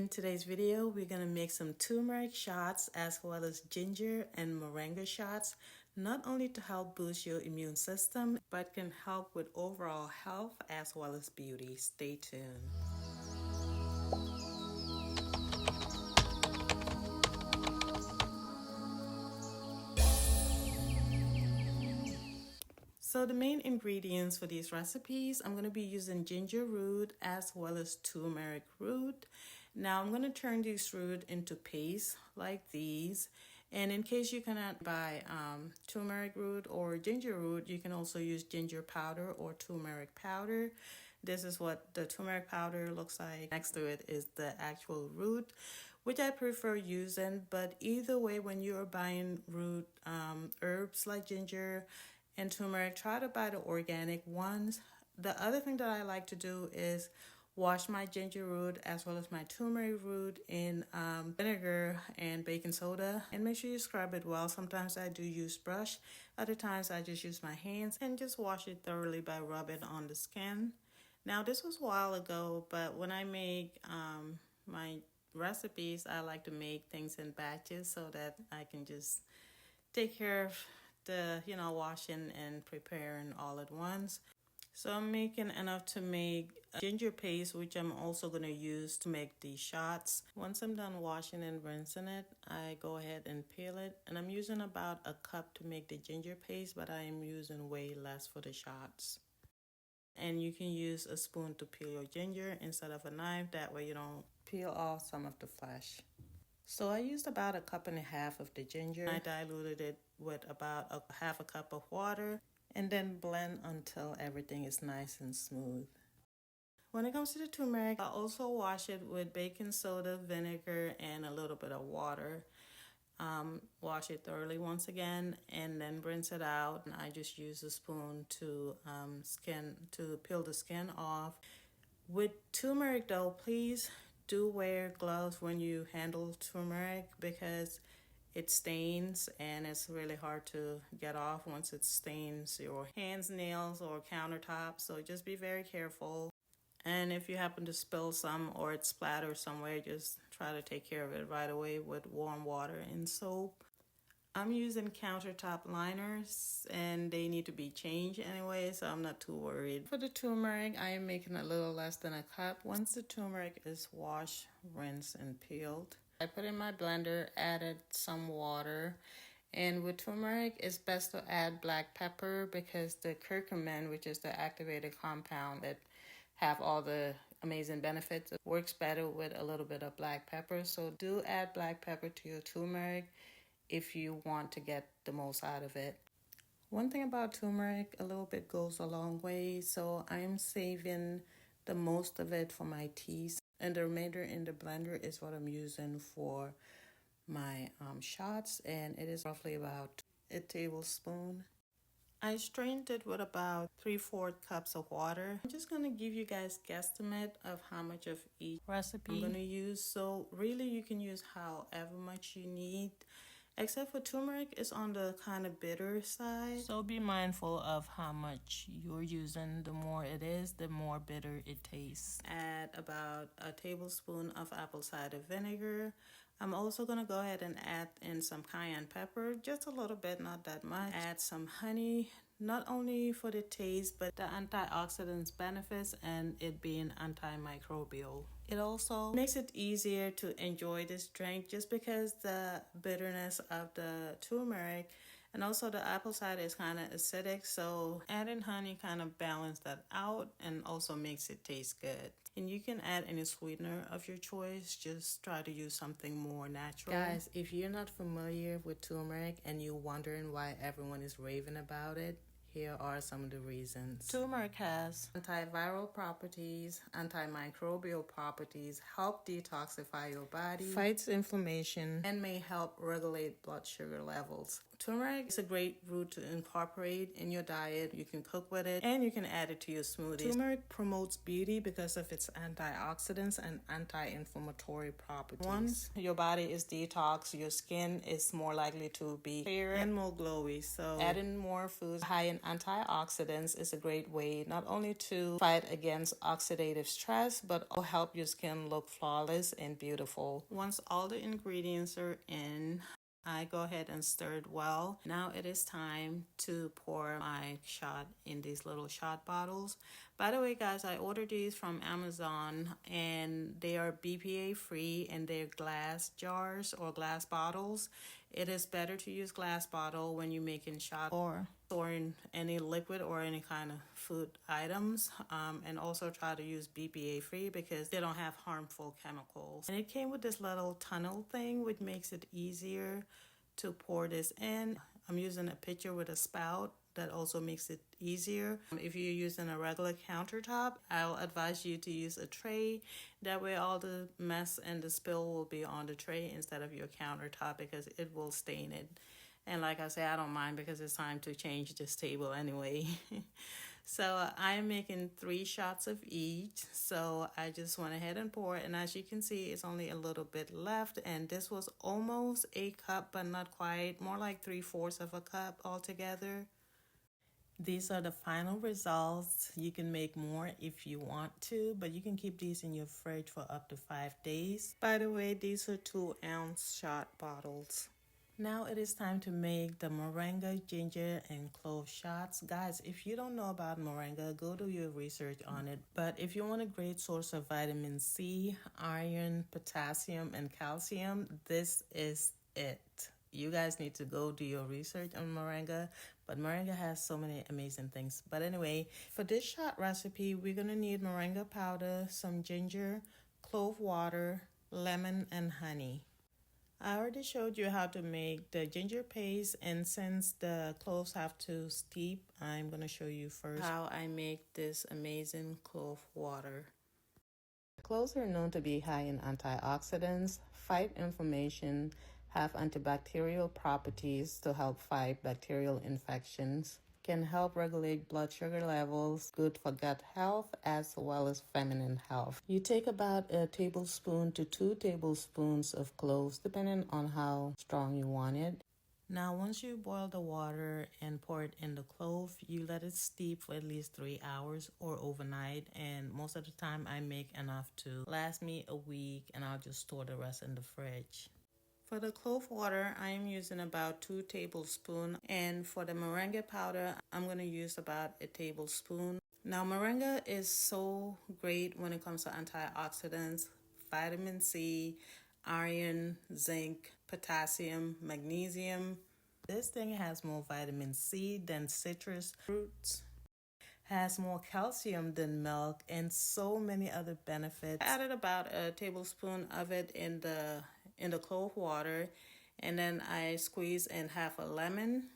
In today's video, we're going to make some turmeric shots as well as ginger and moringa shots, not only to help boost your immune system, but can help with overall health as well as beauty. Stay tuned. So the main ingredients for these recipes, I'm going to be using ginger root as well as turmeric root. Now I'm going to turn these root into paste like these. And in case you cannot buy turmeric root or ginger root, you can also use ginger powder or turmeric powder. This is what the turmeric powder looks like. Next to it is the actual root, which I prefer using. But either way, when you're buying root herbs like ginger and turmeric, try to buy the organic ones. The other thing that I like to do is wash my ginger root as well as my turmeric root in vinegar and baking soda, and make sure you scrub it well. Sometimes I do use brush, other times I just use my hands and just wash it thoroughly by rubbing on the skin. Now this was a while ago, but when I make my recipes, I like to make things in batches so that I can just take care of the washing and preparing all at once. So I'm making enough to make a ginger paste, which I'm also going to use to make the shots. Once I'm done washing and rinsing it, I go ahead and peel it, and I'm using about a cup to make the ginger paste, but I am using way less for the shots. And you can use a spoon to peel your ginger instead of a knife, that way you don't peel off some of the flesh. So I used about a cup and a half of the ginger. I diluted it with about a half a cup of water and then blend until everything is nice and smooth. When it comes to the turmeric, I also wash it with baking soda, vinegar, and a little bit of water. Wash it thoroughly once again and then rinse it out. And I just use a spoon to peel the skin off. With turmeric though, please do wear gloves when you handle turmeric because it stains and it's really hard to get off once it stains your hands, nails, or countertops. So just be very careful. And if you happen to spill some or it splatters somewhere, just try to take care of it right away with warm water and soap. I'm using countertop liners and they need to be changed anyway, so I'm not too worried. For the turmeric, I am making a little less than a cup. Once the turmeric is washed, rinsed, and peeled, I put in my blender, added some water. And with turmeric, it's best to add black pepper because the curcumin, which is the activated compound that have all the amazing benefits, it works better with a little bit of black pepper. So do add black pepper to your turmeric if you want to get the most out of it. One thing about turmeric, a little bit goes a long way, so I'm saving the most of it for my teas, and the remainder in the blender is what I'm using for my shots, and it is roughly about a tablespoon. I strained it with about 3/4 cups of water. I'm just going to give you guys guesstimate of how much of each recipe I'm going to use, so really you can use however much you need. Except for turmeric is on the kind of bitter side. So be mindful of how much you're using. The more it is, the more bitter it tastes. Add about a tablespoon of apple cider vinegar. I'm also going to go ahead and add in some cayenne pepper, just a little bit, not that much. Add some honey, not only for the taste, but the antioxidants benefits and it being antimicrobial. It also makes it easier to enjoy this drink just because the bitterness of the turmeric and also the apple cider is kind of acidic. So adding honey kind of balances that out and also makes it taste good. And you can add any sweetener of your choice. Just try to use something more natural. Guys, if you're not familiar with turmeric and you're wondering why everyone is raving about it, here are some of the reasons. Turmeric has antiviral properties, antimicrobial properties, help detoxify your body, fights inflammation, and may help regulate blood sugar levels. Turmeric is a great root to incorporate in your diet. You can cook with it and you can add it to your smoothies. Turmeric promotes beauty because of its antioxidants and anti-inflammatory properties. Once your body is detoxed, your skin is more likely to be clearer and more glowy. So adding more foods high in antioxidants is a great way not only to fight against oxidative stress, but also help your skin look flawless and beautiful. Once all the ingredients are in, I go ahead and stir it well. Now it is time to pour my shot in these little shot bottles. By the way, guys, I ordered these from Amazon and they are BPA free and they're glass jars or glass bottles. It is better to use glass bottle when you're making shots or storing any liquid or any kind of food items. And also try to use BPA free because they don't have harmful chemicals. And it came with this little tunnel thing which makes it easier to pour this in. I'm using a pitcher with a spout that also makes it easier. If you're using a regular countertop, I'll advise you to use a tray. That way all the mess and the spill will be on the tray instead of your countertop because it will stain it. And like I say, I don't mind because it's time to change this table anyway. So I'm making 3 shots of each. So I just went ahead and poured. And as you can see, it's only a little bit left. And this was almost a cup, but not quite. More like 3/4 of a cup altogether. These are the final results. You can make more if you want to, but you can keep these in your fridge for up to 5 days. By the way, these are 2-ounce shot bottles. Now it is time to make the moringa, ginger, and clove shots. Guys, if you don't know about moringa, go do your research on it. But if you want a great source of vitamin C, iron, potassium, and calcium, this is it. You guys need to go do your research on moringa. But moringa has so many amazing things. But anyway, for this shot recipe, we're going to need moringa powder, some ginger, clove water, lemon, and honey. I already showed you how to make the ginger paste, and since the cloves have to steep, I'm going to show you first how I make this amazing clove water. Cloves are known to be high in antioxidants, fight inflammation, have antibacterial properties to help fight bacterial infections, can help regulate blood sugar levels, good for gut health as well as feminine health. You take about a tablespoon to 2 tablespoons of cloves depending on how strong you want it. Now once you boil the water and pour it in the clove, you let it steep for at least 3 hours or overnight, and most of the time I make enough to last me a week and I'll just store the rest in the fridge. For the clove water, I am using about 2 tablespoons, and for the moringa powder, I'm going to use about a tablespoon. Now, moringa is so great when it comes to antioxidants, vitamin C, iron, zinc, potassium, magnesium. This thing has more vitamin C than citrus fruits, has more calcium than milk, and so many other benefits. I added about a tablespoon of it in the clove water, and then I squeeze in half a lemon.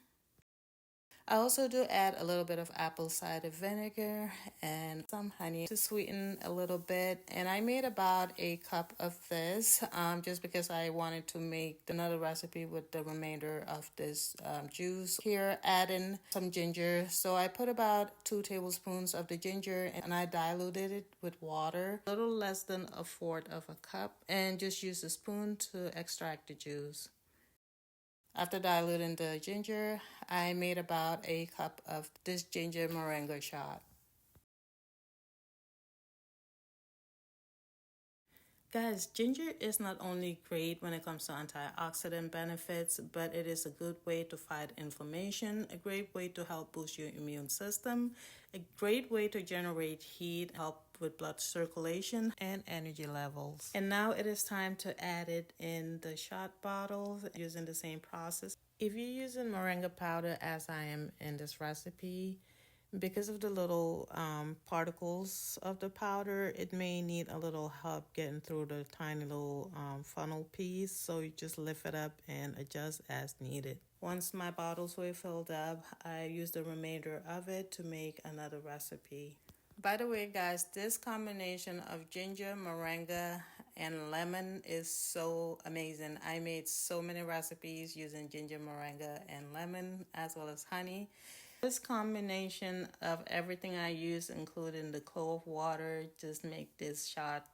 I also do add a little bit of apple cider vinegar and some honey to sweeten a little bit. And I made about a cup of this just because I wanted to make another recipe with the remainder of this juice. Here, adding some ginger. So I put about 2 tablespoons of the ginger and I diluted it with water, a little less than 1/4 of a cup, and just use a spoon to extract the juice. After diluting the ginger, I made about a cup of this ginger moringa shot. Guys, ginger is not only great when it comes to antioxidant benefits, but it is a good way to fight inflammation, a great way to help boost your immune system, a great way to generate heat, help with blood circulation and energy levels. And now it is time to add it in the shot bottles using the same process. If you're using moringa powder as I am in this recipe, because of the little particles of the powder, it may need a little help getting through the tiny little funnel piece. So you just lift it up and adjust as needed. Once my bottles were filled up, I used the remainder of it to make another recipe. By the way, guys, this combination of ginger, moringa, and lemon is so amazing. I made so many recipes using ginger, moringa, and lemon, as well as honey. This combination of everything I use, including the clove water, just make this shot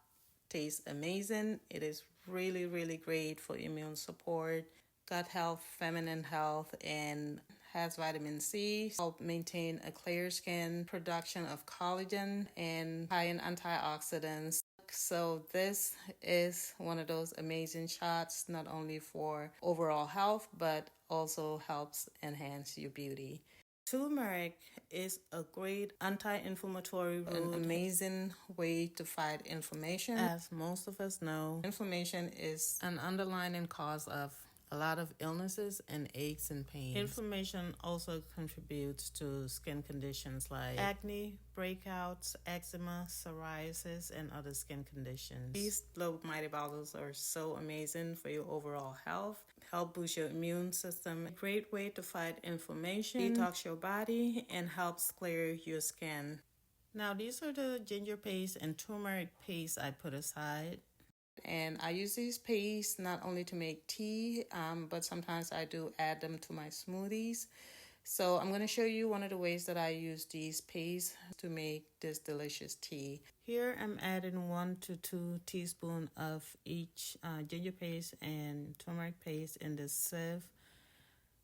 taste amazing. It is really, really great for immune support, gut health, feminine health, and has vitamin C, help maintain a clear skin, production of collagen, and high in antioxidants. So this is one of those amazing shots, not only for overall health, but also helps enhance your beauty. Turmeric is a great anti-inflammatory root, an amazing way to fight inflammation. As most of us know, inflammation is an underlying cause of a lot of illnesses and aches and pains. Inflammation also contributes to skin conditions like acne, breakouts, eczema, psoriasis, and other skin conditions. These little mighty bottles are so amazing for your overall health. Help boost your immune system. A great way to fight inflammation, detox your body, and helps clear your skin. Now, these are the ginger paste and turmeric paste I put aside. And I use these pastes not only to make tea, but sometimes I do add them to my smoothies. So I'm going to show you one of the ways that I use these pastes to make this delicious tea. Here I'm adding 1 to 2 teaspoons of each ginger paste and turmeric paste in this sieve.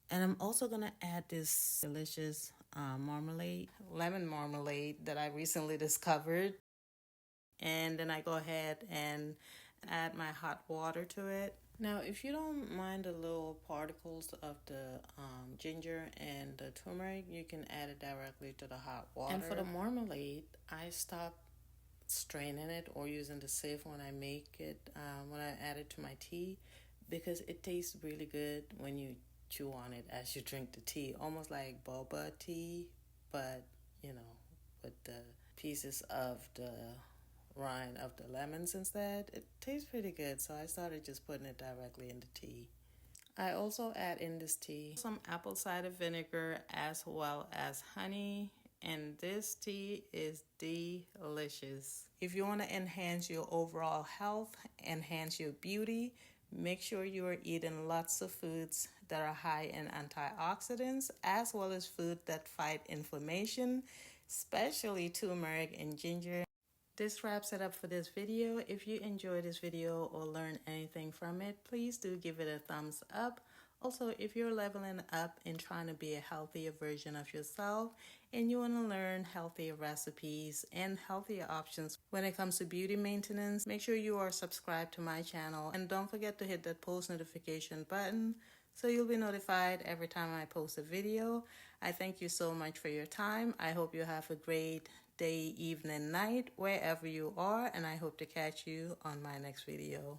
And I'm also going to add this delicious marmalade, lemon marmalade that I recently discovered. And then I go ahead and add my hot water to it. Now, if you don't mind the little particles of the ginger and the turmeric, you can add it directly to the hot water. And for the marmalade, I stop straining it or using the sieve when I make it, when I add it to my tea, because it tastes really good when you chew on it as you drink the tea, almost like boba tea, but with the pieces of the rind of the lemons instead. It tastes pretty good, so I started just putting it directly in the tea. I also add in this tea some apple cider vinegar as well as honey, and this tea is delicious. If you want to enhance your overall health, enhance your beauty, make sure you are eating lots of foods that are high in antioxidants, as well as food that fight inflammation, especially turmeric and ginger. This wraps it up for this video. If you enjoyed this video or learned anything from it, please do give it a thumbs up. Also, if you're leveling up and trying to be a healthier version of yourself and you want to learn healthier recipes and healthier options when it comes to beauty maintenance, make sure you are subscribed to my channel and don't forget to hit that post notification button so you'll be notified every time I post a video. I thank you so much for your time. I hope you have a great day, evening, night, wherever you are, and I hope to catch you on my next video.